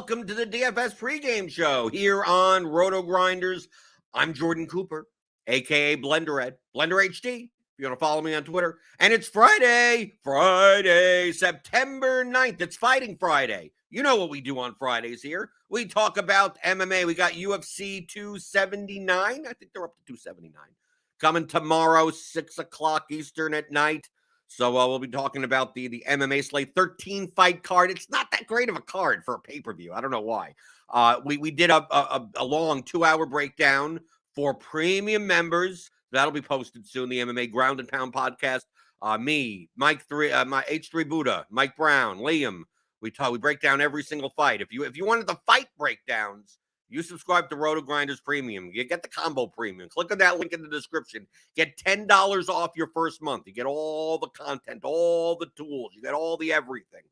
welcome to the DFS pregame show here on RotoGrinders. I'm Jordan Cooper, aka BlenderEd, Blender HD. If you want to follow me on Twitter. And it's Friday, September 9th. It's Fighting Friday. You know what we do on Fridays here. We talk about MMA. We got UFC 279. I think they're up to 279. Coming tomorrow, 6 o'clock Eastern at night. So we'll be talking about the MMA slate, 13-fight card. It's not that great of a card for a pay-per-view. I don't know why. We did a long 2-hour breakdown for premium members. That'll be posted soon. The MMA Ground and Pound podcast. Me, my H3 Buddha, Mike Brown, Liam. We break down every single fight. If you wanted the fight breakdowns, you subscribe to RotoGrinders Premium. You get the combo premium. Click on that link in the description. Get $10 off your first month. You get all the content, all the tools. You get all the everything.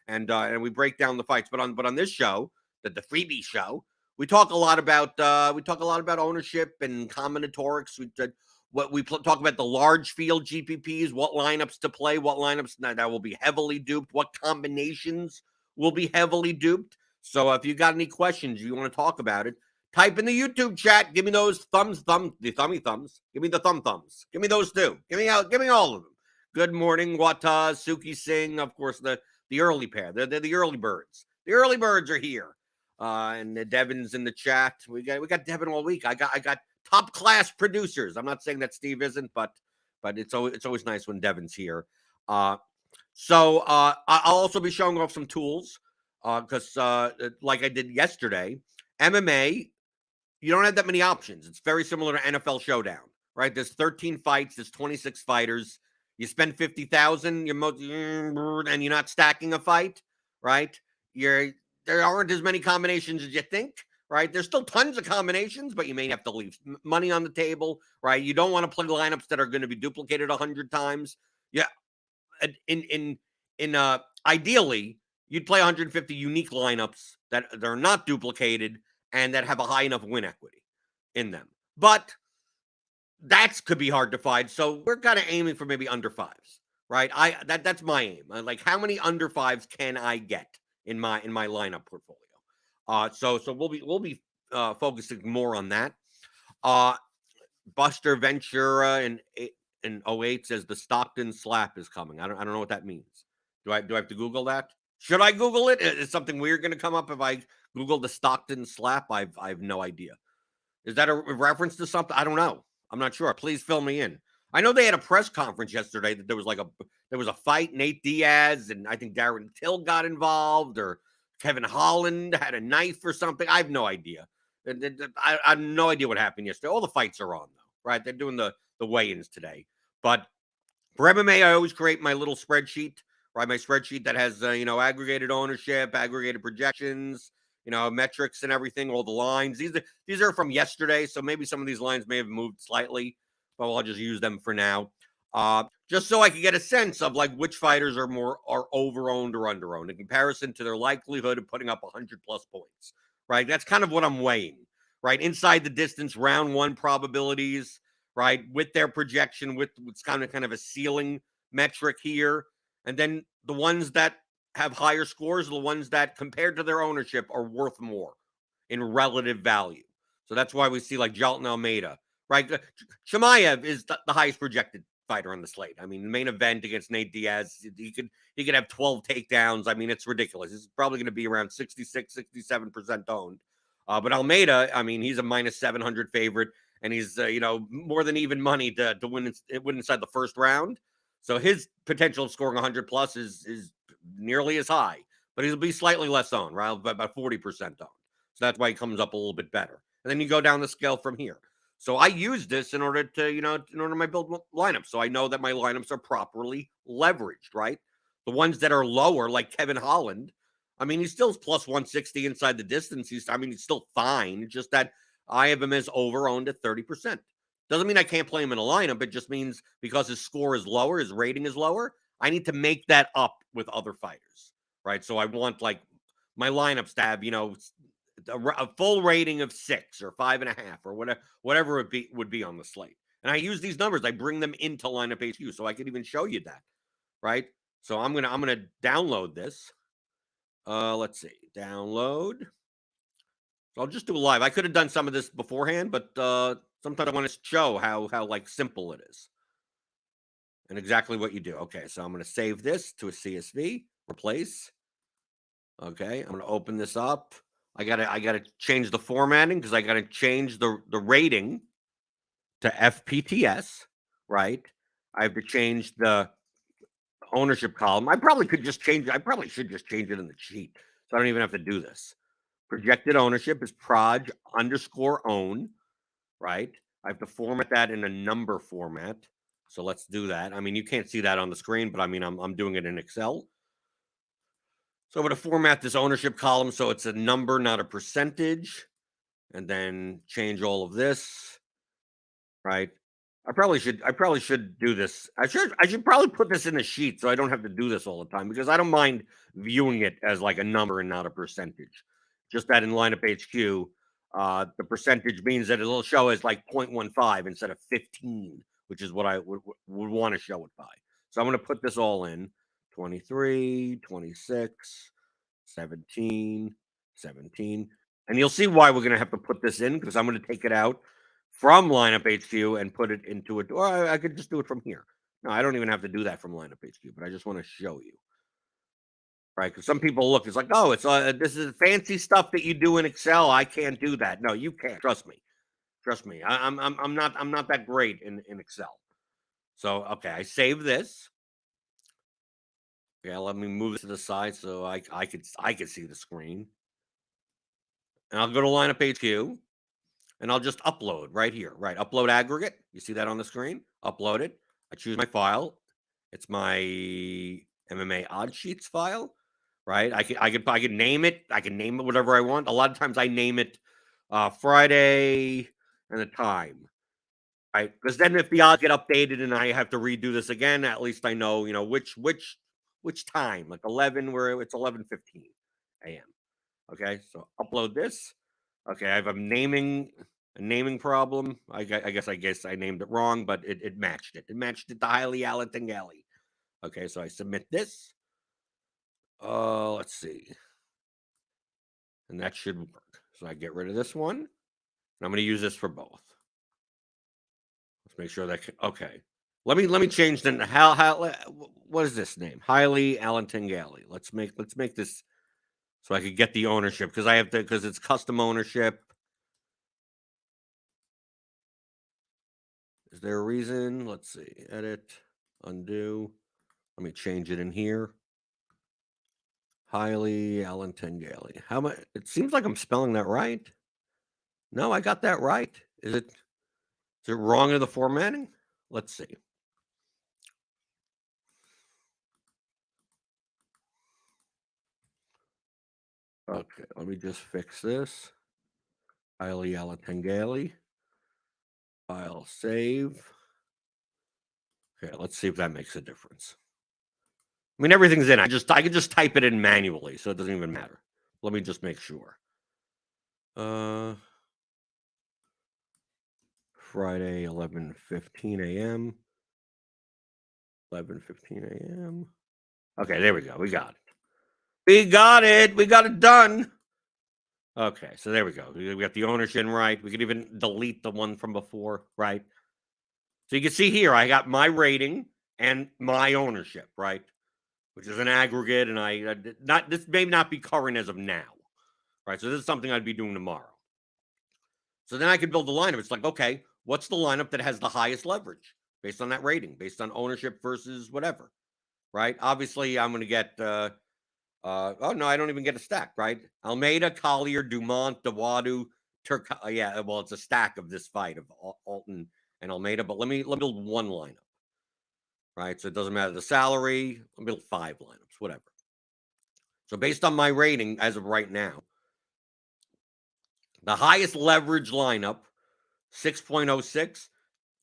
And we break down the fights. But on this show, the freebie show, we talk a lot about ownership and combinatorics. We talk about the large field GPPs, what lineups to play, what lineups that will be heavily duped, what combinations will be heavily duped. So if you got any questions, you want to talk about it, type in the YouTube chat. Give me those the thummy thumbs. Give me the thumbs. Give me those too. Give me all of them. Good morning, Wata, Suki Singh, of course, the early pair. They're the early birds. The early birds are here. And Devin's in the chat. We got Devin all week. I got top class producers. I'm not saying that Steve isn't, but it's always nice when Devin's here. So I'll also be showing off some tools. Because like I did yesterday, MMA, you don't have that many options. It's very similar to NFL Showdown, right? There's 13 fights, there's 26 fighters. You spend $50,000, and you're not stacking a fight, right? There aren't as many combinations as you think, right? There's still tons of combinations, but you may have to leave money on the table, right? You don't want to play lineups that are going to be duplicated 100 times. Yeah, ideally, you'd play 150 unique lineups that are not duplicated and that have a high enough win equity in them. But that could be hard to find. So we're kind of aiming for maybe under fives, right? That's my aim. Like, how many under fives can I get in my lineup portfolio? So we'll be focusing more on that. Buster Ventura in 08 says the Stockton slap is coming. I don't know what that means. Do I have to Google that? Should I Google it? Is something weird going to come up if I Google the Stockton slap? I have no idea. Is that a reference to something? I don't know. I'm not sure. Please fill me in. I know they had a press conference yesterday that there was a fight. Nate Diaz and I think Darren Till got involved, or Kevin Holland had a knife or something. I have no idea. I have no idea what happened yesterday. All the fights are on though, right? They're doing the weigh-ins today. But for MMA, I always create my little spreadsheet. Right, my spreadsheet that has aggregated ownership, aggregated projections, metrics and everything, all the lines. These are from yesterday, so maybe some of these lines may have moved slightly, but I'll just use them for now. Just so I can get a sense of like which fighters are over-owned or under-owned in comparison to their likelihood of putting up 100+ points. Right, that's kind of what I'm weighing. Right, inside the distance, round one probabilities. Right, with their projection, with what's kind of a ceiling metric here. And then the ones that have higher scores are the ones that, compared to their ownership, are worth more in relative value. So that's why we see like Jalton Almeida, right? Chimaev is the highest projected fighter on the slate. I mean, the main event against Nate Diaz, he could have 12 takedowns. I mean, it's ridiculous. It's probably going to be around 66, 67% owned. But Almeida, I mean, he's a minus 700 favorite, and he's more than even money to win inside the first round. So his potential of scoring 100+ is nearly as high, but he'll be slightly less owned, right? About 40% owned. So that's why he comes up a little bit better. And then you go down the scale from here. So I use this in order to build lineups. So I know that my lineups are properly leveraged, right? The ones that are lower, like Kevin Holland, I mean, he's still plus 160 inside the distance. He's still fine. It's just that I have him as over-owned at 30%. Doesn't mean I can't play him in a lineup. It just means because his score is lower, his rating is lower, I need to make that up with other fighters, right? So I want like my lineups to have, a full rating of 6 or 5.5 or whatever it would be on the slate. And I use these numbers. I bring them into Lineup HQ, so I can even show you that, right? So I'm gonna download this. Let's see. Download. So I'll just do live. I could have done some of this beforehand, but sometimes I want to show how like simple it is and exactly what you do. Okay, so I'm going to save this to a CSV. Replace. Okay, I'm going to open this up. I gotta change the formatting because I gotta change the rating to FPTS, right? I have to change the ownership column. I probably should just change it in the sheet. So I don't even have to do this. Projected ownership is proj_own, right? I have to format that in a number format. So let's do that. I mean, you can't see that on the screen, but I mean, I'm doing it in Excel. So I'm going to format this ownership column so it's a number, not a percentage, and then change all of this, right? I probably should do this. I should probably put this in a sheet so I don't have to do this all the time because I don't mind viewing it as like a number and not a percentage. Just that in lineup HQ, the percentage means that it'll show as like 0.15 instead of 15, which is what I would want to show it by. So I'm going to put this all in 23, 26, 17, 17. And you'll see why we're going to have to put this in because I'm going to take it out from lineup HQ and put it into it. Or I could just do it from here. No, I don't even have to do that from lineup HQ, but I just want to show you. Right? Because some people look, it's like, oh, it's this is fancy stuff that you do in Excel. I can't do that. No, you can't. Trust me. Trust me. I'm not that great in Excel. So okay, I save this. Yeah, let me move it to the side so I could see the screen. And I'll go to lineup HQ and I'll just upload right here. Right, upload aggregate. You see that on the screen? Upload it. I choose my file. It's my MMA odd sheets file. Right, I could name it. I can name it whatever I want. A lot of times I name it Friday and the time. Right, because then if the odds get updated and I have to redo this again, at least I know which time, like 11, where it's 11:15 a.m. Okay, so upload this. Okay, I have a naming problem. I guess I named it wrong, but it matched it. It matched it to highly Alatingali. Okay, so I submit this. Let's see. And that should work. So I get rid of this one. And I'm going to use this for both. Let's make sure that okay. Let me change the what is this name? Highly Alatingali. Let's make this so I could get the ownership because I have to because it's custom ownership. Is there a reason? Let's see. Edit, undo. Let me change it in here. Highly Alatingali. How much? It seems like I'm spelling that right. No, I got that right. Is it wrong in the formatting? Let's see. Okay, let me just fix this. Highly Alatingali. File save. Okay, let's see if that makes a difference. I mean, everything's in. I could just type it in manually, so it doesn't even matter. Let me just make sure. Friday, 11:15 a.m. 11:15 a.m. Okay, there we go. We got it. We got it. We got it done. Okay, so there we go. We got the ownership right. We could even delete the one from before, right? So you can see here, I got my rating and my ownership, right? Which is an aggregate, and this may not be current as of now, right? So this is something I'd be doing tomorrow. So then I could build a lineup. It's like, okay, what's the lineup that has the highest leverage based on that rating, based on ownership versus whatever, right? Obviously, I'm going to get. Oh no, I don't even get a stack, right? Almeida, Collier, Dumont, Dawadu, yeah, well, it's a stack of this fight of Alton and Almeida. But let me build one lineup. Right, so it doesn't matter the salary. I'll build 5 lineups, whatever. So based on my rating as of right now, the highest leverage lineup, 6.06,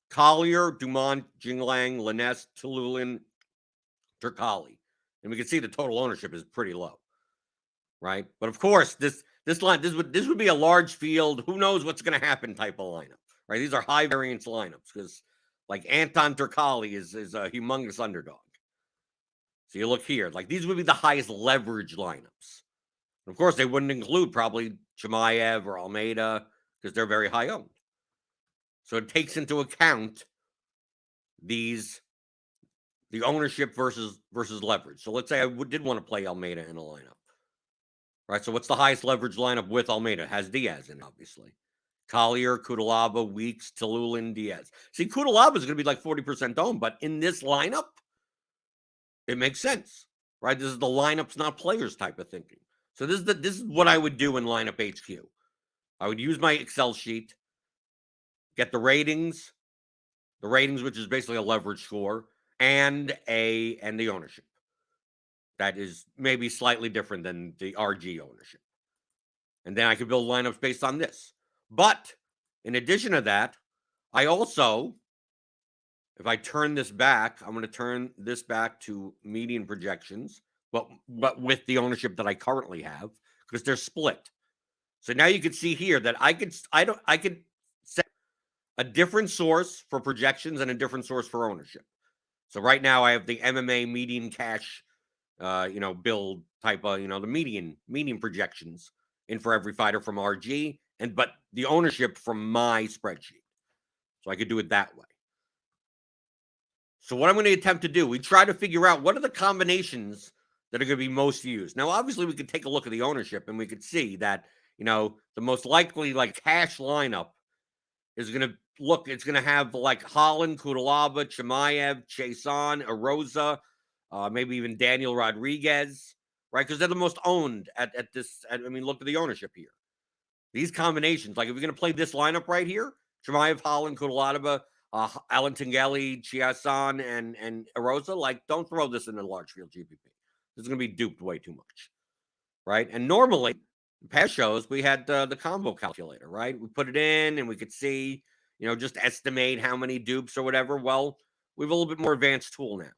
Collier, Dumont, Jinglang, Linnes, Tululin, Turkali. And we can see the total ownership is pretty low. Right? But of course, this would be a large field, who knows what's going to happen type of lineup. Right? These are high variance lineups because like Anton Turkali is a humongous underdog. So you look here, like these would be the highest leverage lineups. Of course, they wouldn't include probably Chimaev or Almeida because they're very high owned. So it takes into account the ownership versus leverage. So let's say I did want to play Almeida in a lineup. Right, so what's the highest leverage lineup with Almeida? It has Diaz in it, obviously. Collier, Kudalaba, Weeks, Tallulah, Diaz. See, Kudalaba is going to be like 40% owned, but in this lineup, it makes sense, right? This is the lineups, not players type of thinking. So this is what I would do in lineup HQ. I would use my Excel sheet, get the ratings, which is basically a leverage score, and the ownership. That is maybe slightly different than the RG ownership. And then I could build lineups based on this. But in addition to that, I also, if I turn this back, I'm going to turn this back to median projections, but with the ownership that I currently have, because they're split. So now you can see here that I could set a different source for projections and a different source for ownership. So right now I have the MMA median cash, build type of, the median projections in for every fighter from RG, but the ownership from my spreadsheet. So I could do it that way. So what I'm going to attempt to do, we try to figure out what are the combinations that are going to be most used. Now, obviously, we could take a look at the ownership and we could see that, the most likely like cash lineup is going to it's going to have like Holland, Kudalaba, Chimaev, Chason, Erosa, maybe even Daniel Rodriguez, right? Because they're the most owned at this. Look at the ownership here. These combinations, like if you're going to play this lineup right here, Chimaev, Holland, Kudalaba, Alan Tingelli, Chiasson, and Erosa, like don't throw this in the large field GPP. This is going to be duped way too much, right? And normally, past shows, we had the combo calculator, right? We put it in and we could see, just estimate how many dupes or whatever. Well, we have a little bit more advanced tool now,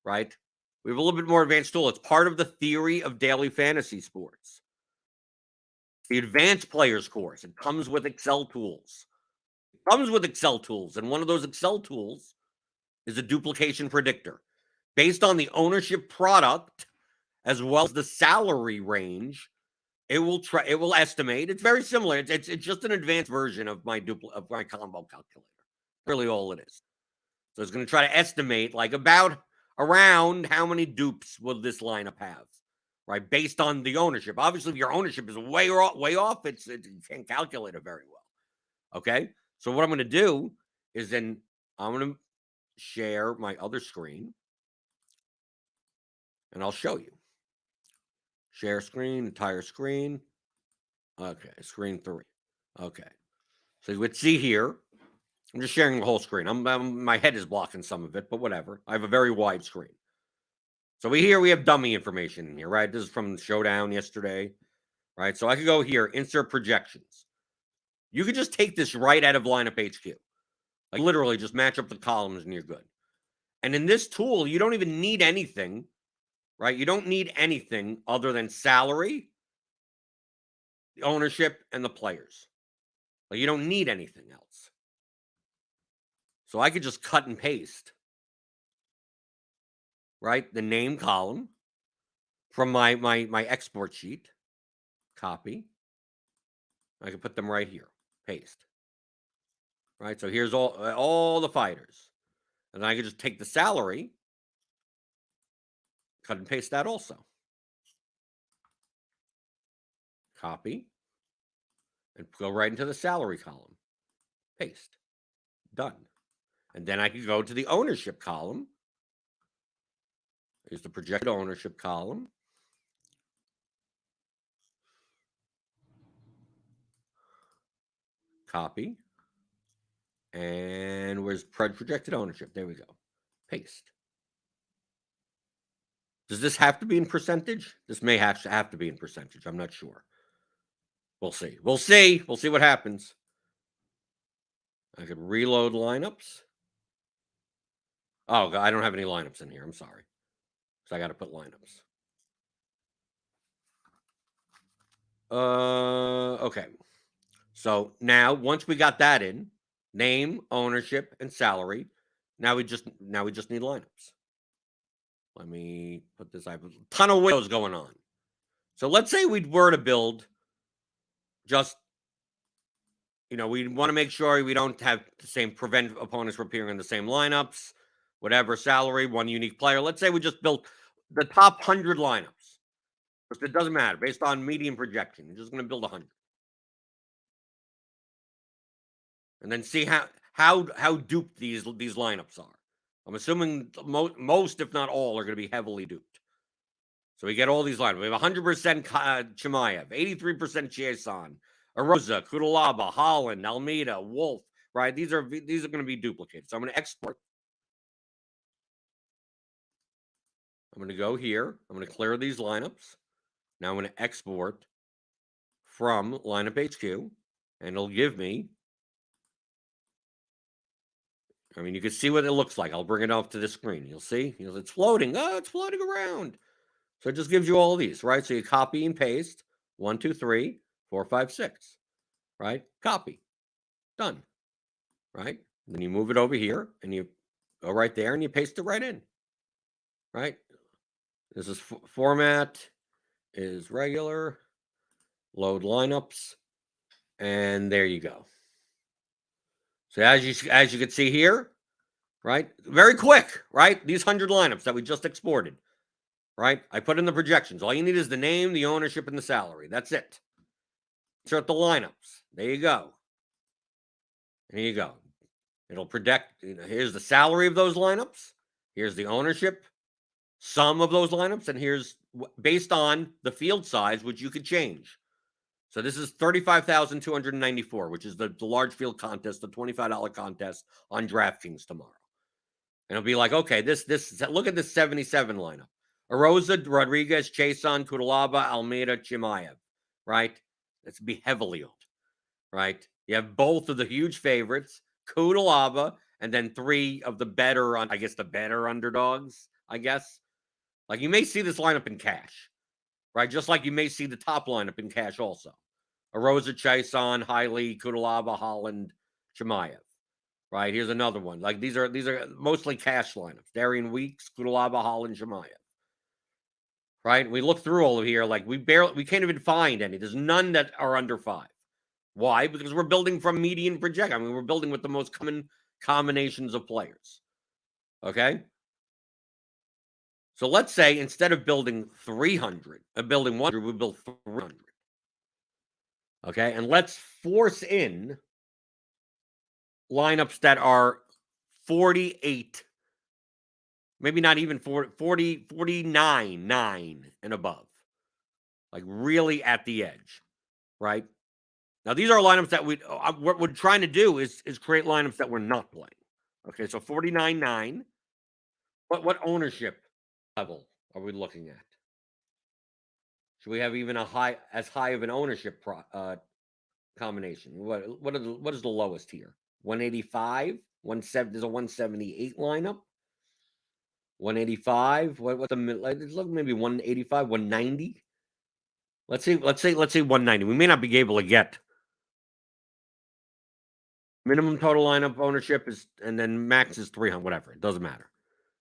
right? We have a little bit more advanced tool. It's part of the theory of daily fantasy sports. The advanced players course, it comes with Excel tools. And one of those Excel tools is a duplication predictor. Based on the ownership product, as well as the salary range, it will estimate. It's very similar. It's just an advanced version of my combo calculator. Really all it is. So it's going to try to estimate like around how many dupes will this lineup have, right? Based on the ownership. Obviously, if your ownership is way off, you can't calculate it very well. Okay. So what I'm going to do is then I'm going to share my other screen and I'll show you. Share screen, entire screen. Okay, screen 3. Okay. So you would see here, I'm just sharing the whole screen. My head is blocking some of it, but whatever. I have a very wide screen. So we have dummy information in here, right? This is from Showdown yesterday, right? So I could go here, insert projections. You could just take this right out of lineup HQ. Like literally just match up the columns and you're good. And in this tool, you don't even need anything, right? You don't need anything other than salary, the ownership, and the players. Like you don't need anything else. So I could just cut and paste, right? The name column from my export sheet. Copy. I can put them right here. Paste. Right? So here's all the fighters. And I can just take the salary, cut and paste that also. Copy. And go right into the salary column. Paste. Done. And then I can go to the ownership column. Here's the projected ownership column. Copy. And where's projected ownership? There we go. Paste. Does this have to be in percentage? This may have to be in percentage. I'm not sure. We'll see. We'll see what happens. I could reload lineups. Oh, I don't have any lineups in here. I'm sorry. So I got to put lineups. Okay. So now once we got that in, name, ownership, and salary, now we just need lineups. Let me put this. I have a ton of windows going on. So let's say we were to build just, we want to make sure we don't have the same, prevent opponents from appearing in the same lineups, whatever salary, one unique player. Let's say we just built the top 100 lineups. It doesn't matter, based on median projection. You're just going to build 100. And then see how duped these lineups are. I'm assuming most, if not all, are going to be heavily duped. So we get all these lineups. We have 100% Chimaev, 83% Chiasson, Arosa, Kudalaba, Holland, Almeida, Wolf, right? These are going to be duplicated. So I'm going to export. I'm going to go here. I'm going to clear these lineups. Now I'm going to export from lineup HQ, and it'll give me, you can see what it looks like. I'll bring it off to the screen. You'll see, it's floating. Oh, it's floating around. So it just gives you all these, right? So you copy and paste 1, 2, 3, 4, 5, 6, right? Copy. Done, right? Then you move it over here and you go right there and you paste it right in, right? This is format is regular, load lineups, and there you go. So as you can see here, right? Very quick, right? These 100 lineups that we just exported, right? I put in the projections. All you need is the name, the ownership, and the salary. That's it. Insert the lineups. There you go. There you go. It'll predict, here's the salary of those lineups. Here's the ownership, sum of those lineups, and here's based on the field size, which you could change. So this is 35,294, which is the large field contest, the $25 contest on DraftKings tomorrow. And it'll be like, okay, this look at this 77 lineup. Arosa, Rodriguez, Chiasson, Kudalaba, Almeida, Chimaev, right? Let's be heavily owned, right? You have both of the huge favorites, Kudalaba, and then 3 of the better, the better underdogs, I guess. Like, you may see this lineup in cash, right? Just like you may see the top lineup in cash also. Arosa, Chiasson, Hiley, Kudalaba, Holland, Chimaev. Right, here's another one. Like, these are mostly cash lineups. Darian Weeks, Kudalaba, Holland, Chimaev. Right? We look through all of here, like we can't even find any. There's none that are under 5. Why? Because we're building from median project. We're building with the most common combinations of players. Okay? So let's say instead of building 300, building 100, we build 300. Okay? And let's force in lineups that are 48, maybe not even 40, 49, 9 and above. Like, really at the edge, right? Now, these are lineups that what we're trying to do is create lineups that we're not playing. Okay, so 49, 9. What ownership level are we looking at? Should we have even as high of an ownership combination? What is the lowest here? 185, 170. There's a 178 lineup. 185. What's the look, maybe 185, 190. Let's say 190. We may not be able to get minimum total lineup ownership is, and then max is 300. Whatever, it doesn't matter,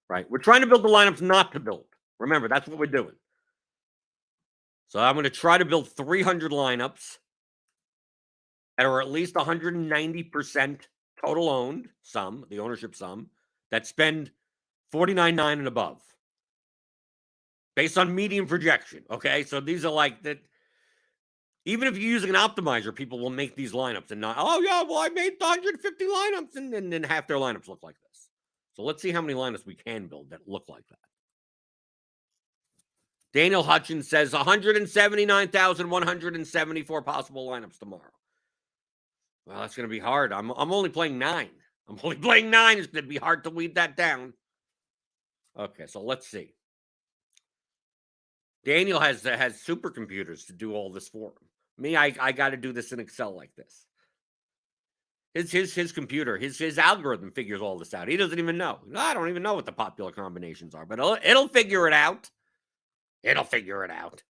right? We're trying to build the lineups not to build. Remember, that's what we're doing. So I'm going to try to build 300 lineups that are at least 190% total owned sum, the ownership sum, that spend 49.9 and above, based on median projection. Okay, so these are like that. Even if you're using an optimizer, people will make these lineups and not, oh yeah, well I made 150 lineups, and then half their lineups look like this. So let's see how many lineups we can build that look like that. Daniel Hutchins says 179,174 possible lineups tomorrow. Well, that's going to be hard. I'm only playing 9. I'm only playing 9. It's going to be hard to weed that down. Okay, so let's see. Daniel has supercomputers to do all this for him. Me, I got to do this in Excel like this. His computer, his algorithm figures all this out. He doesn't even know. I don't even know what the popular combinations are, but it'll figure it out. It'll figure it out.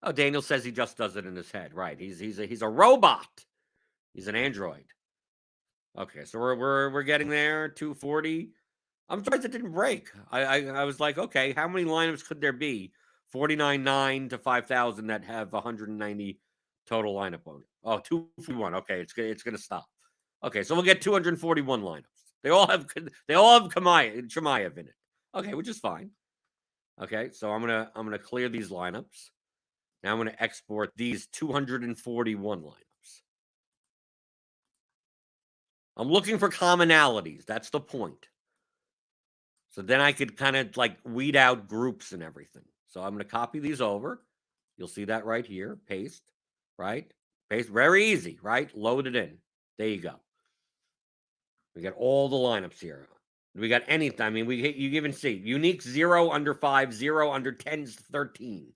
Oh, Daniel says he just does it in his head. Right. He's a robot. He's an android. Okay, so we're getting there. 240. I'm surprised it didn't break. I was like, okay, how many lineups could there be? 49.9 to 5,000 that have 190 total lineup on it. Oh, 241. Okay, it's gonna stop. Okay, so we'll get 241 lineups. They all have Chimaev in it. Okay, which is fine. Okay, so I'm gonna clear these lineups. Now I'm gonna export these 241 lineups. I'm looking for commonalities. That's the point. So then I could kind of like weed out groups and everything. So I'm going to copy these over. You'll see that right here. Paste, right? Paste. Very easy, right? Load it in. There you go. We got all the lineups here. We got anything. I mean, you even see unique 0 under 5, 0 under 10 13.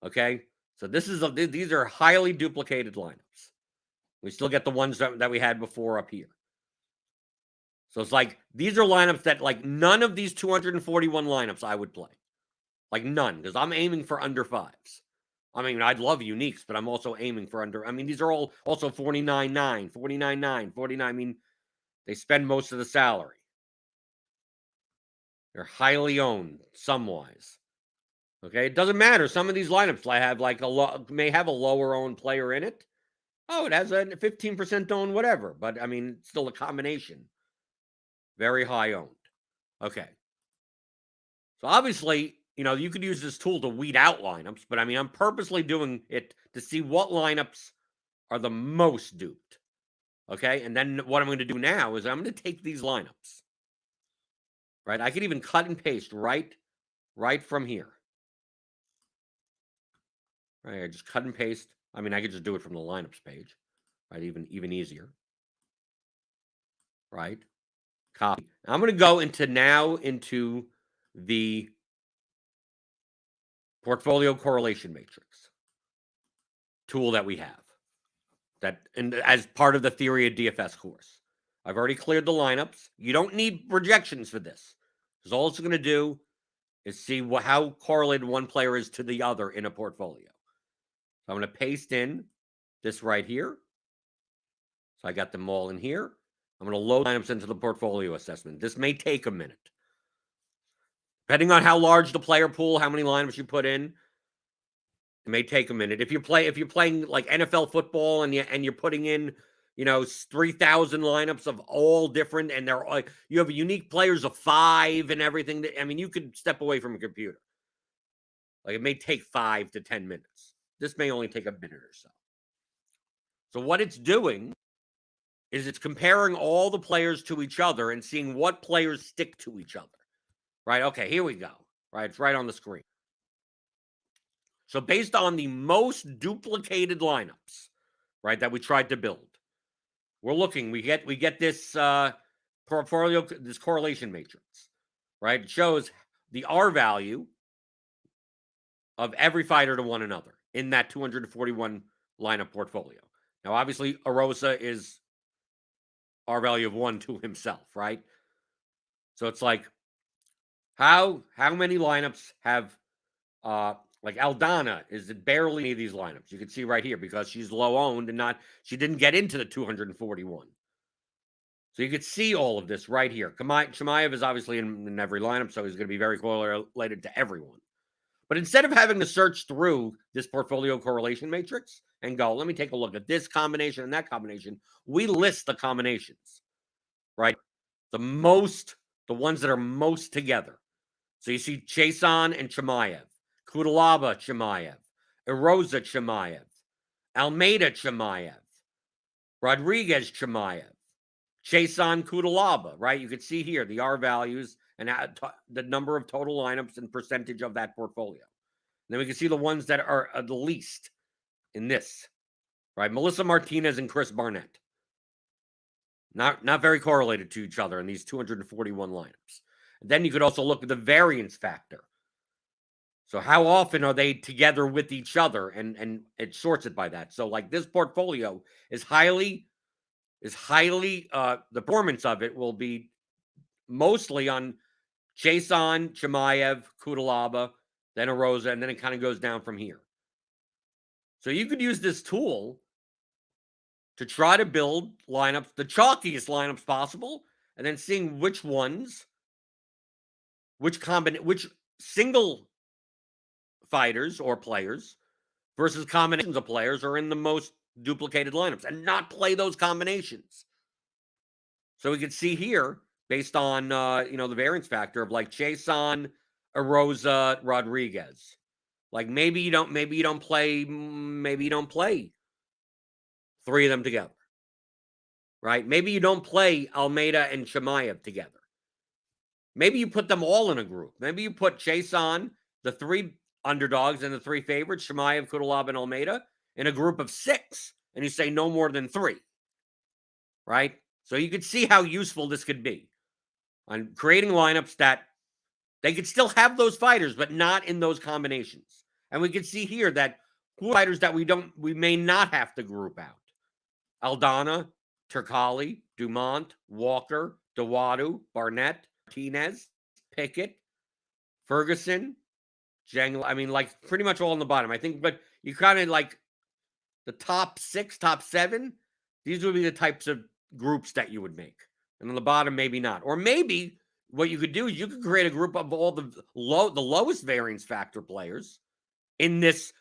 Okay. So these are highly duplicated lineups. We still get the ones that we had before up here. So it's like these are lineups that like none of these 241 lineups I would play. Like none, because I'm aiming for under 5s. I mean, I'd love uniques, but I'm also aiming for under. I mean, these are all also 49.9, 49.9, 49. I mean, they spend most of the salary. They're highly owned, sum-wise. Okay, it doesn't matter. Some of these lineups I have like may have a lower owned player in it. Oh, it has a 15% owned, whatever. But I mean, it's still a combination. Very high owned. Okay. So obviously, you could use this tool to weed out lineups, but I mean, I'm purposely doing it to see what lineups are the most duped. Okay. And then what I'm going to do now is I'm going to take these lineups, right? I could even cut and paste right from here. Right. I just cut and paste. I mean, I could just do it from the lineups page, right? Even easier. Right. Copy. I'm going to go into the portfolio correlation matrix tool that we have. And as part of the theory of DFS course. I've already cleared the lineups. You don't need projections for this, because all it's going to do is see how correlated one player is to the other in a portfolio. So I'm going to paste in this right here. So I got them all in here. I'm going to load lineups into the portfolio assessment. This may take a minute. Depending on how large the player pool, how many lineups you put in, it may take a minute. If you're playing like NFL football and you're putting in 3,000 lineups of all different, and they're like you have unique players of 5 and everything. I mean, you could step away from a computer. Like it may take 5 to 10 minutes. This may only take a minute or so. So what it's doing is it's comparing all the players to each other and seeing what players stick to each other. Right? Okay, here we go. Right, it's right on the screen. So based on the most duplicated lineups, right, that we tried to build, we're looking. We get this portfolio, this correlation matrix, right? It shows the R value of every fighter to one another in that 241 lineup portfolio. Now, obviously, Arosa is R value of 1 to himself, right? So it's like how many lineups have like Aldana is barely any of these lineups. You can see right here because she's low owned and she didn't get into the 241. So you could see all of this right here. Chimaev is obviously in every lineup, so he's going to be very correlated to everyone. But instead of having to search through this portfolio correlation matrix and go, let me take a look at this combination and that combination, we list the combinations, right? The ones that are most together. So you see Chason and Chimaev, Kudalaba Chimaev, Erosa Chimaev, Almeida Chimaev, Rodriguez Chimaev, Chason Kudalaba, right? You can see here the R values and the number of total lineups and percentage of that portfolio. And then we can see the ones that are the least in this, right? Melissa Martinez and Chris Barnett. Not very correlated to each other in these 241 lineups. And then you could also look at the variance factor. So how often are they together with each other? And it sorts it by that. So like this portfolio is highly the performance of it will be mostly on Chason, Chimaev, Kudalaba, then Arosa, and then it kind of goes down from here. So you could use this tool to try to build lineups, the chalkiest lineups possible, and then seeing which ones which single fighters or players versus combinations of players are in the most duplicated lineups, and not play those combinations. So we can see here, based on the variance factor of like Chason, Erosa, Rodriguez. Like maybe you don't play three of them together. Right? Maybe you don't play Almeida and Chimaev together. Maybe you put them all in a group. Maybe you put Chason, the three underdogs and the three favorites, Chimaev, Kudalab, and Almeida, in a group of 6, and you say no more than 3. Right? So you could see how useful this could be on creating lineups that they could still have those fighters, but not in those combinations. And we can see here that fighters that we may not have to group out. Aldana, Turkali, Dumont, Walker, Dawadu, Barnett, Martinez, Pickett, Ferguson, Jang. I mean, like pretty much all on the bottom. I think, but you kind of like the top 6, top 7. These would be the types of groups that you would make. And on the bottom, maybe not. Or maybe what you could do is you could create a group of all the lowest variance factor players in this,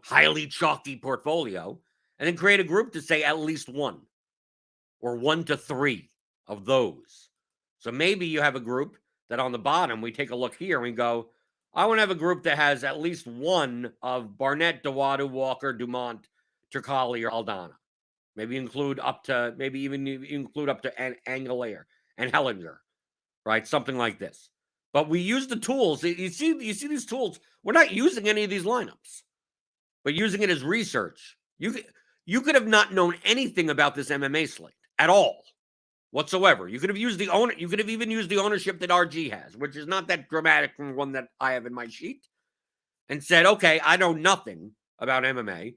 highly chalky portfolio, and then create a group to say at least 1 or 1 to 3 of those. So maybe you have a group that on the bottom, we take a look here and we go, I want to have a group that has at least 1 of Barnett, Dawadu, Walker, Dumont, Turkali, or Aldana. Maybe include up to Angelaire and Hellinger, right? Something like this. But we use the tools. You see these tools. We're not using any of these lineups, but using it as research. You could have not known anything about this MMA slate at all whatsoever. You could have used you could have even used the ownership that RG has, which is not that dramatic from one that I have in my sheet, and said, okay, I know nothing about MMA,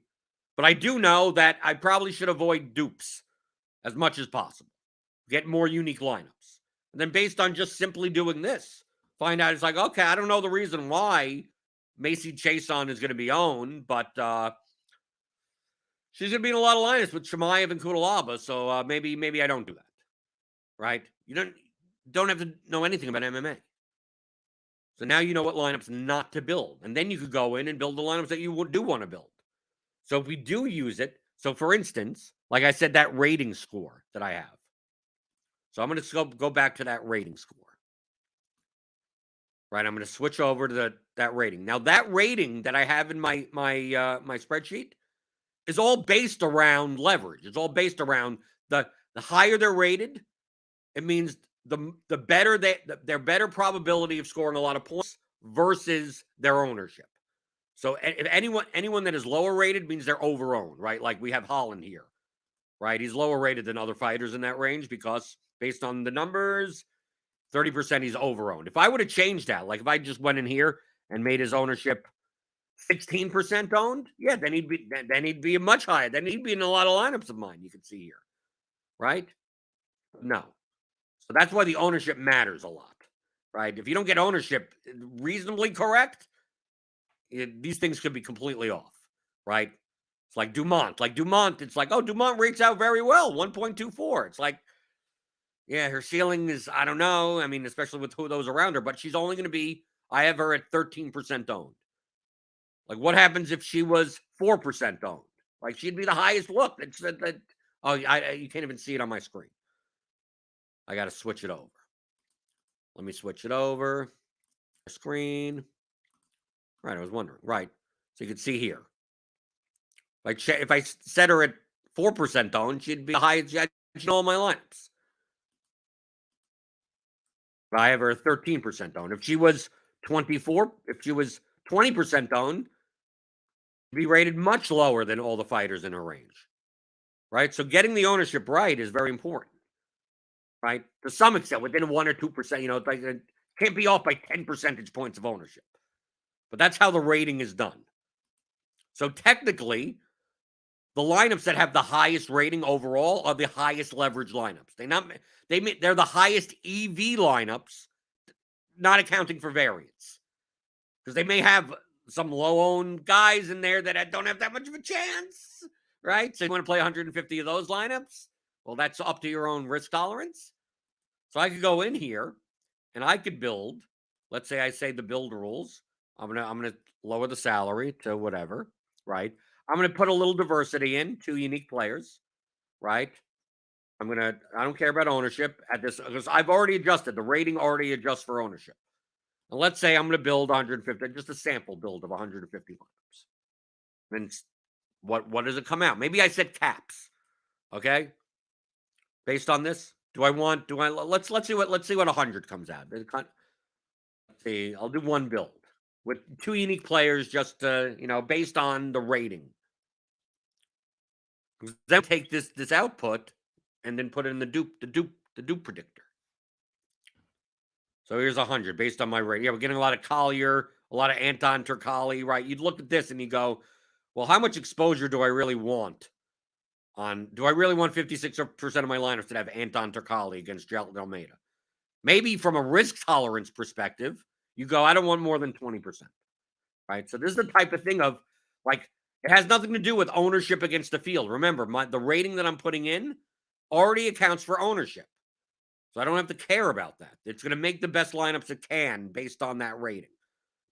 but I do know that I probably should avoid dupes as much as possible. Get more unique lineups. And then based on just simply doing this, find out it's like, okay, I don't know the reason why Macy Chason is going to be owned, but she's going to be in a lot of lineups with Chimaev and Kudalaba, so maybe I don't do that. Right? You don't have to know anything about MMA. So now you know what lineups not to build. And then you could go in and build the lineups that you do want to build. So if we do use it, so for instance, like I said, that rating score that I have. So I'm going to go back to that rating score. Right? I'm going to switch over to that rating. Now that rating that I have in my spreadsheet is all based around leverage. It's all based around the higher they're rated, it means the better their better probability of scoring a lot of points versus their ownership. So if anyone that is lower rated means they're over-owned, right? Like we have Holland here, right? He's lower rated than other fighters in that range because based on the numbers, 30% he's over-owned. If I would have changed that, like if I just went in here and made his ownership 16% owned, yeah, then he'd be much higher. Then he'd be in a lot of lineups of mine. You can see here, right? No. So that's why the ownership matters a lot, right? If you don't get ownership reasonably correct, these things could be completely off, right? It's like Dumont. It's like, oh, Dumont rates out very well, 1.24. It's like, yeah, her ceiling is, I don't know. I mean, especially with who those around her, but she's only going to be, I have her at 13% owned. Like, what happens if she was 4% owned? Like, she'd be the highest look. You can't even see it on my screen. I got to switch it over. Let me switch it over. Screen. Right, I was wondering. Right. So you can see here. Like if I set her at 4% owned, she'd be the highest in all my lineups. But I have her at 13% owned. If she was 20% owned, she'd be rated much lower than all the fighters in her range. Right? So getting the ownership right is very important. Right? To some extent, within 1 or 2%, like it can't be off by 10 percentage points of ownership. But that's how the rating is done. So technically, the lineups that have the highest rating overall are the highest leverage lineups. They're the highest EV lineups, not accounting for variance. Because they may have some low-owned guys in there that don't have that much of a chance, right? So you want to play 150 of those lineups? Well, that's up to your own risk tolerance. So I could go in here and I could build let's say I say the build rules. I'm gonna lower the salary to whatever, right? I'm gonna put a little diversity in, 2 unique players, right? I don't care about ownership at this because I've already adjusted. The rating already adjusts for ownership. And let's say I'm gonna build 150, just a sample build of 150 lineups. Then what does it come out? Maybe I set caps. Okay. Based on this, let's see what 100 comes out. Let's see, I'll do one build with 2 unique players, just based on the rating. Then take this output and then put it in the dupe predictor. So here's 100 based on my rating. Yeah, we're getting a lot of Collier, a lot of Anton Turkali, right? You'd look at this and you go, well, how much exposure do I really want? Do I really want 56% of my lineups to have Anton Turkali against Jared Almeida? Maybe from a risk tolerance perspective, you go, I don't want more than 20%. Right. So this is the type of thing of like, it has nothing to do with ownership against the field. Remember, the rating that I'm putting in already accounts for ownership. So I don't have to care about that. It's going to make the best lineups it can based on that rating.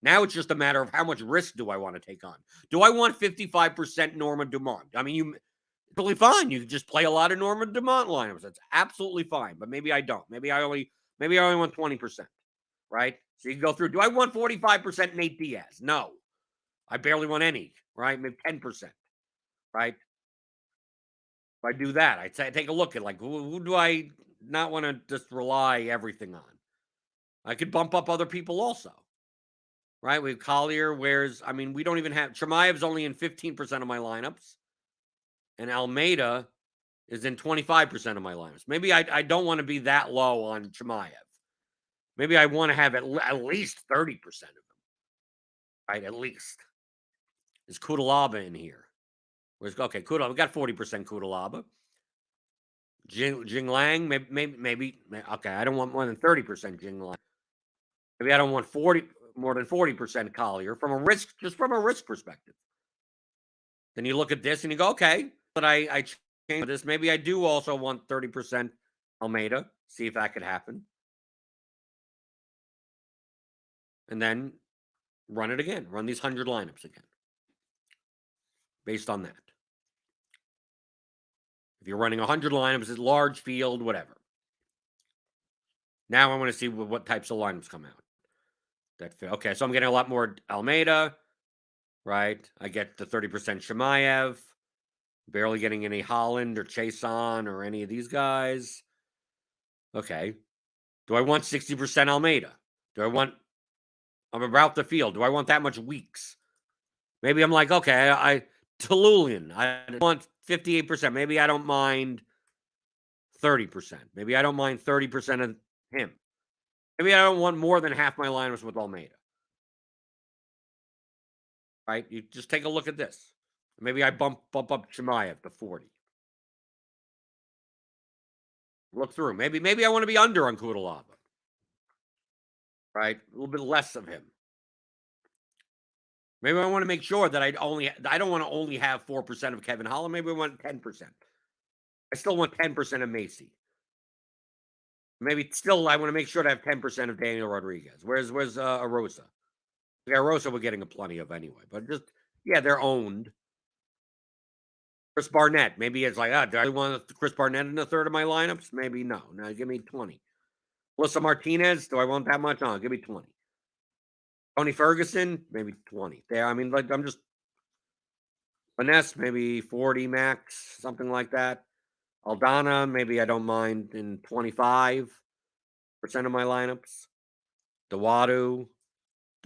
Now it's just a matter of how much risk do I want to take on? Do I want 55% Norma Dumont? I mean, totally fine. You can just play a lot of Norma Dumont lineups. That's absolutely fine. But maybe I don't. Maybe I only want 20%. Right? So you can go through. Do I want 45% Nate Diaz? No. I barely want any. Right? Maybe 10%. Right? If I do that, I take a look at like who do I not want to just rely everything on? I could bump up other people also. Right? We have Collier, we don't even have Chimaev's only in 15% of my lineups. And Almeida is in 25% of my lineups. Maybe I don't want to be that low on Chimaev. Maybe I want to have at least 30% of them. Right? At least. Is Kudalaba in here? Okay, Kudalaba. We got 40% Kudalaba. Jing Lang, maybe. Okay, I don't want more than 30% Jing Lang. Maybe I don't want more than 40% Collier from a risk perspective. Then you look at this and you go, okay, but I changed this. Maybe I do also want 30% Almeida. See if that could happen. And then run it again. Run these 100 lineups again. Based on that. If you're running 100 lineups, it's large field, whatever. Now I want to see what types of lineups come out. Okay, so I'm getting a lot more Almeida, right? I get the 30% Chimaev. Barely getting any Holland or Chason or any of these guys. Okay. Do I want 60% Almeida? I'm about the field. Do I want that much Weeks? Maybe I'm like, okay, Tululian, I want 58%. Maybe I don't mind 30%. Maybe I don't mind 30% of him. Maybe I don't want more than half my lineups with Almeida. Right? You just take a look at this. Maybe I bump up Chimaev to 40. Look through. Maybe I want to be under on Kudalaba. Right? A little bit less of him. Maybe I want to make sure that I don't want to only have 4% of Kevin Holland. Maybe I want 10%. I still want 10% of Macy. Maybe still I want to make sure to have 10% of Daniel Rodriguez. Where's Arosa? Yeah, Arosa we're getting a plenty of anyway. But just, yeah, they're owned. Chris Barnett. Maybe it's like, do I want Chris Barnett in a third of my lineups? Maybe no. No, give me 20. Melissa Martinez. Do I want that much? No, give me 20. Tony Ferguson, maybe 20. There, I mean, like I'm just Vanessa, maybe 40 max, something like that. Aldana, maybe I don't mind in 25% of my lineups. Dewadu,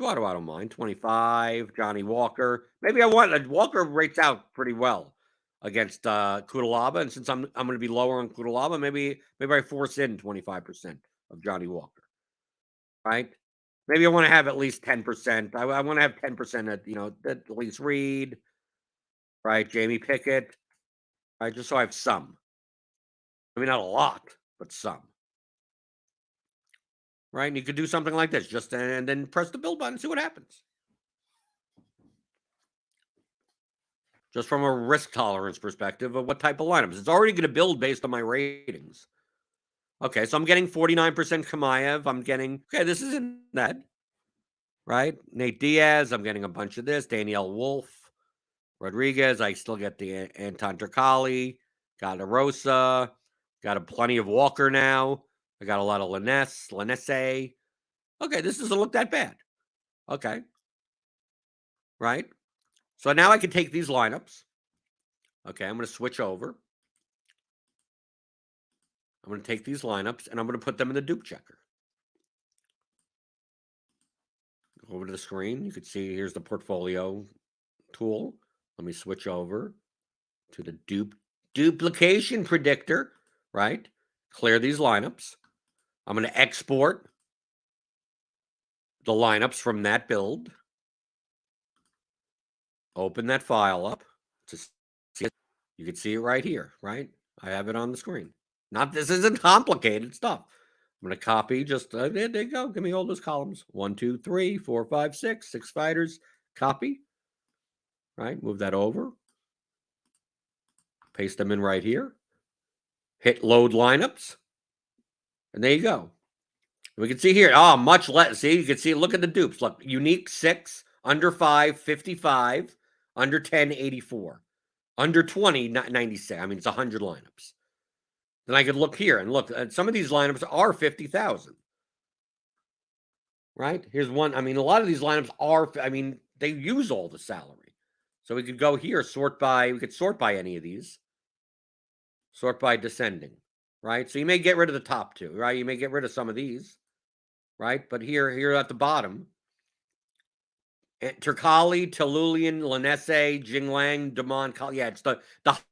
I don't mind. 25. Johnny Walker. Maybe I want Walker rates out pretty well against Kudalaba, and since I'm going to be lower on Kudalaba, maybe I force in 25% of Johnny Walker. Right? Maybe I want to have at least 10%. I want to have 10% at least Reed, right? Jamie Pickett, right? Just so I have some. I mean, not a lot, but some. Right? And you could do something like this, and then press the build button and see what happens. Just from a risk tolerance perspective of what type of lineups. It's already going to build based on my ratings. Okay, so I'm getting 49% Chimaev. I'm getting, okay, this isn't bad. right? Nate Diaz, I'm getting a bunch of this. Danielle Wolf, Rodriguez, I still get the Anton Tricali, got a Rosa, got a plenty of Walker now. I got a lot of Linesse. Okay, this doesn't look that bad. Okay. Right? So now I can take these lineups. Okay, I'm going to switch over. I'm going to take these lineups and I'm going to put them in the dupe checker. Go over to the screen. You can see here's the portfolio tool. Let me switch over to the duplication predictor, right? Clear these lineups. I'm going to export the lineups from that build. Open that file up to see it. You can see it right here, right? I have it on the screen. This isn't complicated stuff. I'm going to copy just, there you go. Give me all those columns. 1, 2, 3, 4, 5, 6. 6 fighters. Copy. Right? Move that over. Paste them in right here. Hit load lineups. And there you go. We can see here, much less. See, you can see, look at the dupes. Look, unique 6, under 5, 55, under 10, 84, under 20, 96. I mean, it's 100 lineups. Then I could look here and look. Some of these lineups are 50,000. Right? Here's one. I mean, a lot of these lineups are, I mean, they use all the salary. So we could go here, we could sort by any of these. Sort by descending. Right? So you may get rid of the top two, right? You may get rid of some of these. Right? But here at the bottom, Tricali, Talulian, Linesse, Jinglang, Damon, yeah, it's the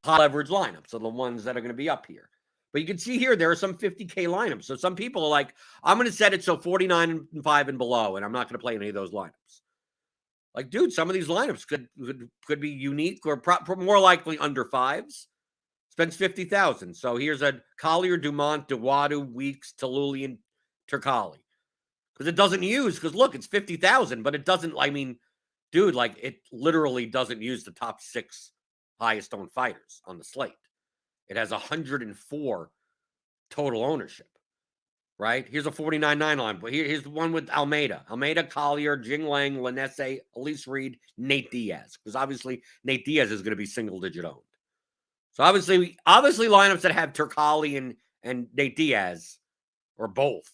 high leverage lineups. So the ones that are going to be up here. But you can see here, there are some 50K lineups. So some people are like, I'm going to set it so 49 and 5 and below, and I'm not going to play any of those lineups. Like, dude, some of these lineups could be unique or more likely under 5s. Spends 50,000. So here's a Collier, Dumont, Dewadu, Weeks, Talulian, Tricali. Because it doesn't use, because look, it's 50,000, but it doesn't, I mean, dude, like, it literally doesn't use the top 6 highest owned fighters on the slate. It has 104 total ownership, right? Here's a 49.9 line, but here's the one with Almeida, Collier, Jinglang, Linesse, Elise Reed, Nate Diaz, because obviously Nate Diaz is going to be single-digit owned. So obviously lineups that have Tricali and Nate Diaz, or both,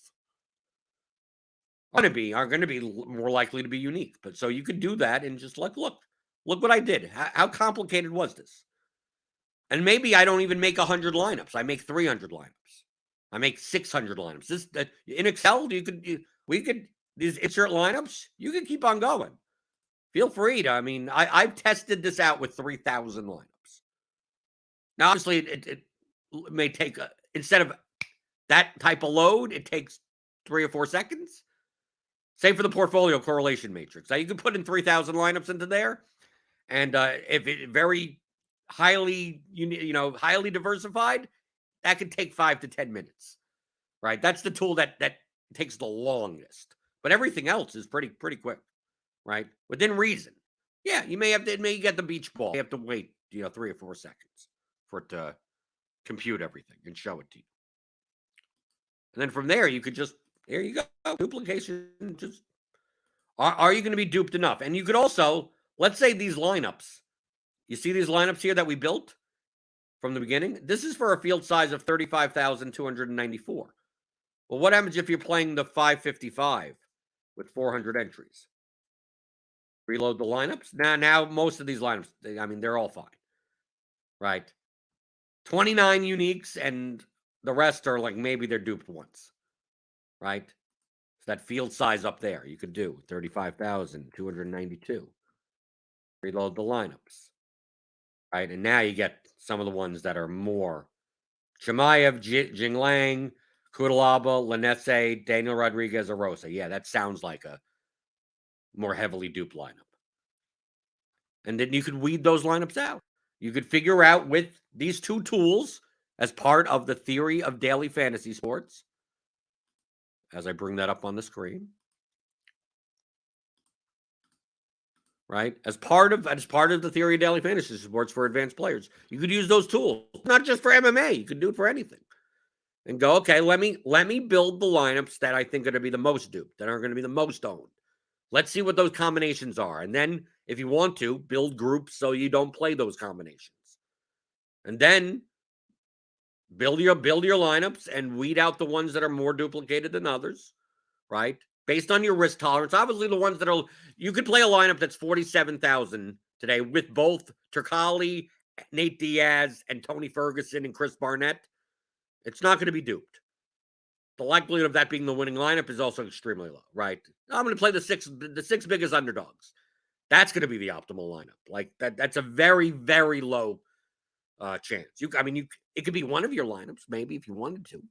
are going to be more likely to be unique. But so you could do that and just like, look what I did. How complicated was this? And maybe I don't even make 100 lineups. I make 300 lineups. I make 600 lineups. This in Excel, we could these insert lineups. You can keep on going. Feel free to. I mean, I've tested this out with 3,000 lineups. Now, obviously, it may take instead of that type of load, it takes 3 or 4 seconds. Same for the portfolio correlation matrix. Now you can put in 3,000 lineups into there, and if it very highly, highly diversified, that could take 5 to 10 minutes, right? That's the tool that takes the longest. But everything else is pretty quick, right? Within reason. Yeah, you may get the beach ball. You have to wait, 3 or 4 seconds for it to compute everything and show it to you. And then from there, you could just. There you go. Duplication. Just are you going to be duped enough? And you could also, let's say these lineups. You see these lineups here that we built from the beginning? This is for a field size of 35,294. Well, what happens if you're playing the 555 with 400 entries? Reload the lineups. Now most of these lineups, they're all fine. Right? 29 uniques, and the rest are like maybe they're duped once. Right? So that field size up there, you could do 35,292. Reload the lineups. Right? And now you get some of the ones that are more. Chimaev, Jinglang, Kudalaba, Linesse, Daniel Rodriguez, Arosa. Yeah, that sounds like a more heavily duped lineup. And then you could weed those lineups out. You could figure out with these two tools as part of the theory of daily fantasy sports. As I bring that up on the screen, right? As part of the theory of daily fantasy sports for advanced players, you could use those tools, not just for MMA. You could do it for anything, and go, okay, let me build the lineups that I think are going to be the most duped, that are going to be the most owned. Let's see what those combinations are. And then, if you want to, build groups so you don't play those combinations. And then build your lineups and weed out the ones that are more duplicated than others, right? Based on your risk tolerance. Obviously, the ones that are, you could play a lineup that's 47,000 today with both Turkali, Nate Diaz, and Tony Ferguson and Chris Barnett. It's not going to be duped. The likelihood of that being the winning lineup is also extremely low, right? I'm going to play the six biggest underdogs. That's going to be the optimal lineup. Like that's a very, very low chance. It could be one of your lineups, maybe, if you wanted to.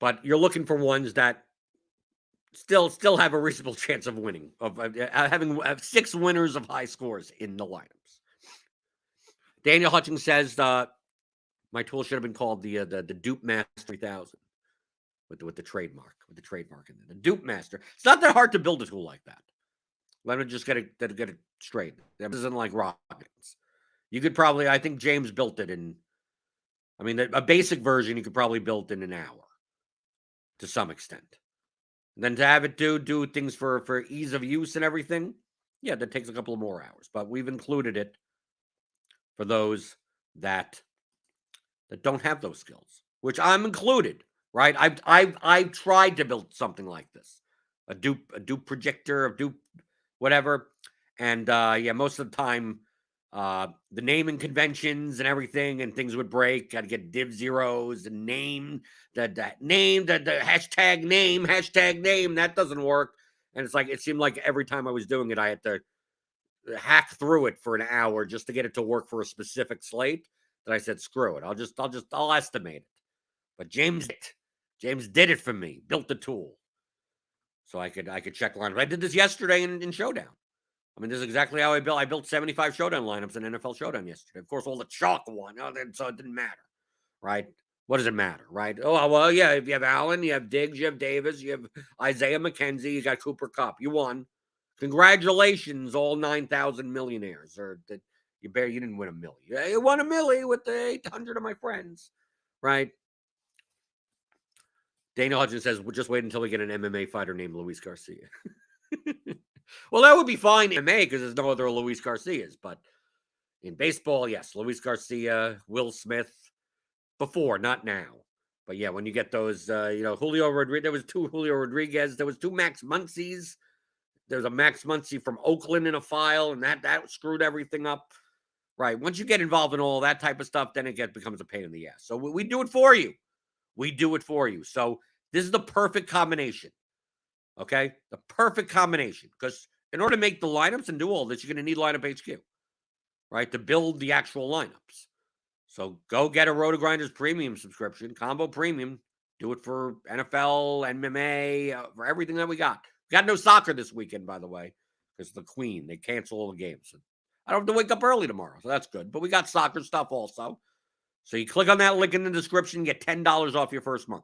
But you're looking for ones that still have a reasonable chance of winning, of having 6 winners of high scores in the lineups. Daniel Hutchings says my tool should have been called the Dupe Master 3000 with the trademark in there. The Dupe Master. It's not that hard to build a tool like that. Let me just get it straight. This isn't like rockets. You could probably, I think James built it in, a basic version you could probably build in an hour to some extent. And then to have it do things for ease of use and everything, yeah, that takes a couple of more hours. But we've included it for those that don't have those skills, which I'm included, right? I've tried to build something like this, a dupe predictor, a dupe whatever, and most of the time, the naming conventions and everything, and things would break. Got to get div zeros and name the hashtag name. That doesn't work, and it's like it seemed like every time I was doing it, I had to hack through it for an hour just to get it to work for a specific slate. That I said, screw it. I'll estimate it. But James did it for me. Built the tool, so I could check lineups. I did this yesterday in Showdown. This is exactly how I built. I built 75 Showdown lineups in NFL Showdown yesterday. Of course, all the chalk won, so it didn't matter, right? What does it matter, right? Oh, well, yeah, if you have Allen, you have Diggs, you have Davis, you have Isaiah McKenzie, you got Cooper Kupp. You won. Congratulations, all 9,000 millionaires. Or that you didn't win $1 million. You won $1 million with the 800 of my friends, right? Daniel Hudgens says, we'll just wait until we get an MMA fighter named Luis Garcia. Well, that would be fine in MMA because there's no other Luis Garcias. But in baseball, yes, Luis Garcia, Will Smith, before, not now. But yeah, when you get those, Julio Rodriguez, there was 2 Julio Rodriguez, there was 2 Max Muncies. There's a Max Muncy from Oakland in a file, and that screwed everything up. Right. Once you get involved in all that type of stuff, then it becomes a pain in the ass. So we do it for you. So this is the perfect combination. Okay? The perfect combination. Because in order to make the lineups and do all this, you're going to need Lineup HQ, right? To build the actual lineups. So go get a RotoGrinders premium subscription, combo premium. Do it for NFL, MMA, for everything that we got. We got no soccer this weekend, by the way, because the Queen, they cancel all the games. I don't have to wake up early tomorrow, so that's good. But we got soccer stuff also. So you click on that link in the description, get $10 off your first month.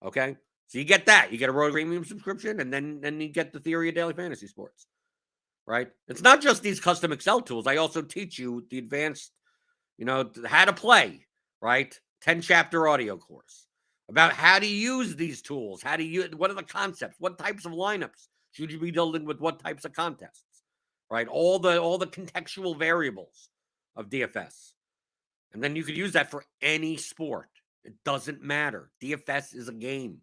Okay? So you get that. You get a Roto Premium subscription, and then you get the Theory of Daily Fantasy Sports. Right? It's not just these custom Excel tools. I also teach you the advanced, how to play, right? 10-chapter audio course about how to use these tools. What are the concepts? What types of lineups should you be building with what types of contests? Right? All the contextual variables of DFS. And then you could use that for any sport. It doesn't matter. DFS is a game.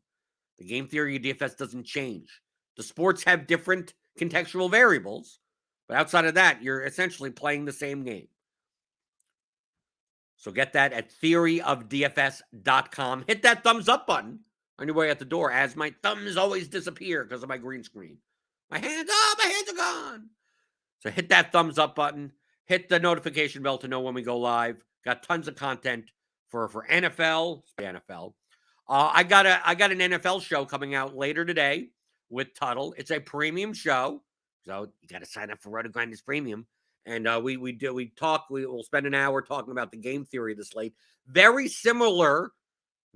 The game theory of DFS doesn't change. The sports have different contextual variables, but outside of that, you're essentially playing the same game. So get that at theoryofdfs.com. Hit that thumbs up button on your way out the door, as my thumbs always disappear because of my green screen. My hands are gone. So hit that thumbs up button. Hit the notification bell to know when we go live. Got tons of content for NFL. I got an NFL show coming out later today with Tuttle. It's a premium show, so you got to sign up for RotoGrinders Premium. And we'll spend an hour talking about the game theory of the slate. Very similar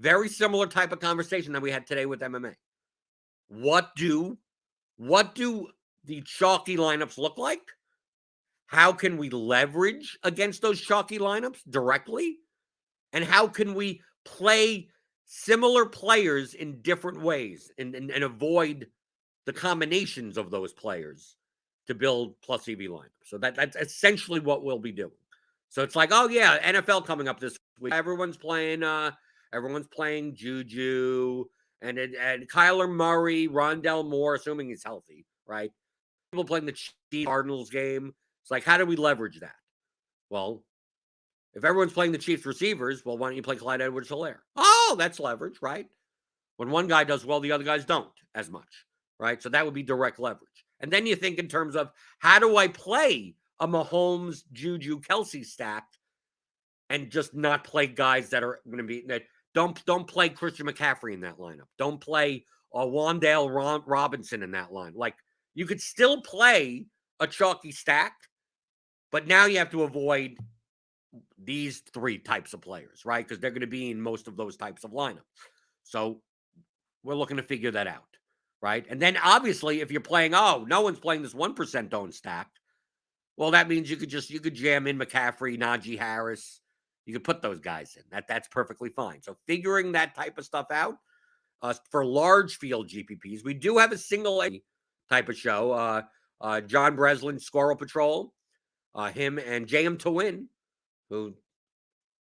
type of conversation that we had today with MMA. What do the chalky lineups look like? How can we leverage against those chalky lineups directly? And how can we play similar players in different ways and avoid the combinations of those players to build plus EV lineup. So that's essentially what we'll be doing. So it's like, oh yeah, NFL coming up this week. Everyone's playing Juju and Kyler Murray, Rondell Moore, assuming he's healthy, right? People playing the Chiefs Cardinals game. It's like, how do we leverage that? Well, if everyone's playing the Chiefs receivers, well, why don't you play Clyde Edwards-Helaire? Oh, that's leverage, right? When one guy does well, the other guys don't as much, right? So that would be direct leverage. And then you think in terms of, how do I play a Mahomes, Juju, Kelsey stack and just not play guys that are going to be that don't play Christian McCaffrey in that lineup. Don't play Wan'Dale Robinson in that line. Like, you could still play a chalky stack, but now you have to avoid these three types of players, right? Because they're going to be in most of those types of lineups. So we're looking to figure that out, right? And then obviously, if you're playing, no one's playing this 1% owned stack, well, that means you could jam in McCaffrey, Najee Harris. You could put those guys in. That's perfectly fine. So figuring that type of stuff out for large field GPPs, we do have a single type of show. John Breslin, Squirrel Patrol, him and JM to Win, who,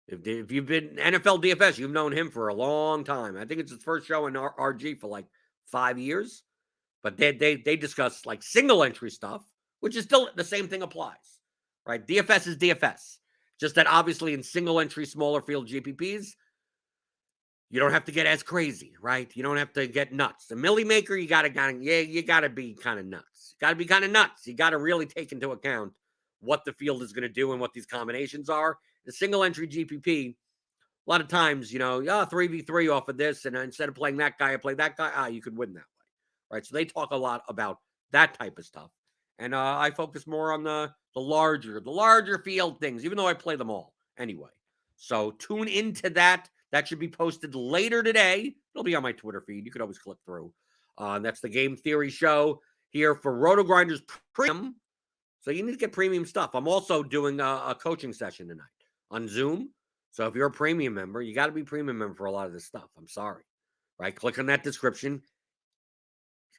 if you've been NFL DFS, you've known him for a long time. I think it's his first show in RG for like 5 years. But they discuss like single entry stuff, which is still the same thing applies, right? DFS is DFS. Just that obviously in single entry, smaller field GPPs, you don't have to get as crazy, right? You don't have to get nuts. The Millie Maker, you gotta be kind of nuts. You gotta be kind of nuts. You gotta really take into account what the field is going to do and what these combinations are. The single entry GPP, a lot of times, 3v3 off of this, and instead of playing that guy, I play that guy. You could win that way, right? So they talk a lot about that type of stuff. And I focus more on the larger field things, even though I play them all anyway. So tune into that. That should be posted later today. It'll be on my Twitter feed. You could always click through. That's the Game Theory Show here for RotoGrinders Premium. So you need to get premium stuff. I'm also doing a coaching session tonight on Zoom. So if you're a premium member, you got to be premium member for a lot of this stuff. I'm sorry, right? Click on that description.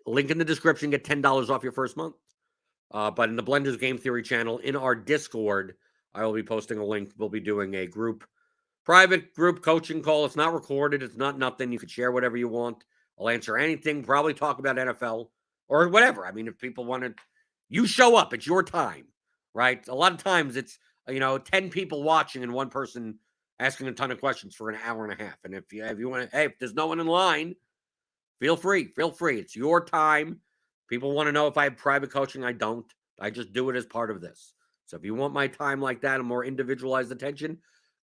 Link in the description, get $10 off your first month. But in the Blenders Game Theory channel, in our Discord, I will be posting a link. We'll be doing a private group coaching call. It's not recorded. It's not nothing. You can share whatever you want. I'll answer anything, probably talk about NFL or whatever. I mean, if people want to, you show up. It's your time, right? A lot of times it's, 10 people watching and one person asking a ton of questions for an hour and a half. And if you want to, if there's no one in line, feel free. It's your time. People want to know if I have private coaching. I don't. I just do it as part of this. So if you want my time like that, a more individualized attention,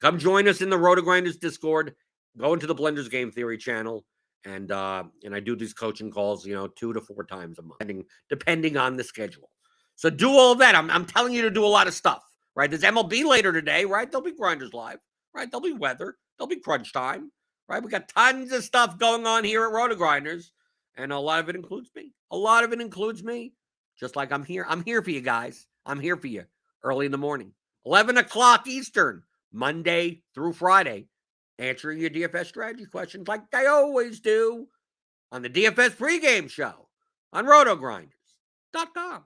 come join us in the RotoGrinders Discord. Go into the Blenders Game Theory channel. And I do these coaching calls, 2 to 4 times a month, depending on the schedule. So do all of that. I'm telling you to do a lot of stuff, right? There's MLB later today, right? There'll be Grinders Live, right? There'll be weather. There'll be crunch time, right? We got tons of stuff going on here at RotoGrinders, and a lot of it includes me. Just like I'm here. I'm here for you guys. I'm here for you early in the morning. 11 o'clock Eastern, Monday through Friday. Answering your DFS strategy questions like I always do on the DFS pregame show on RotoGrinders.com.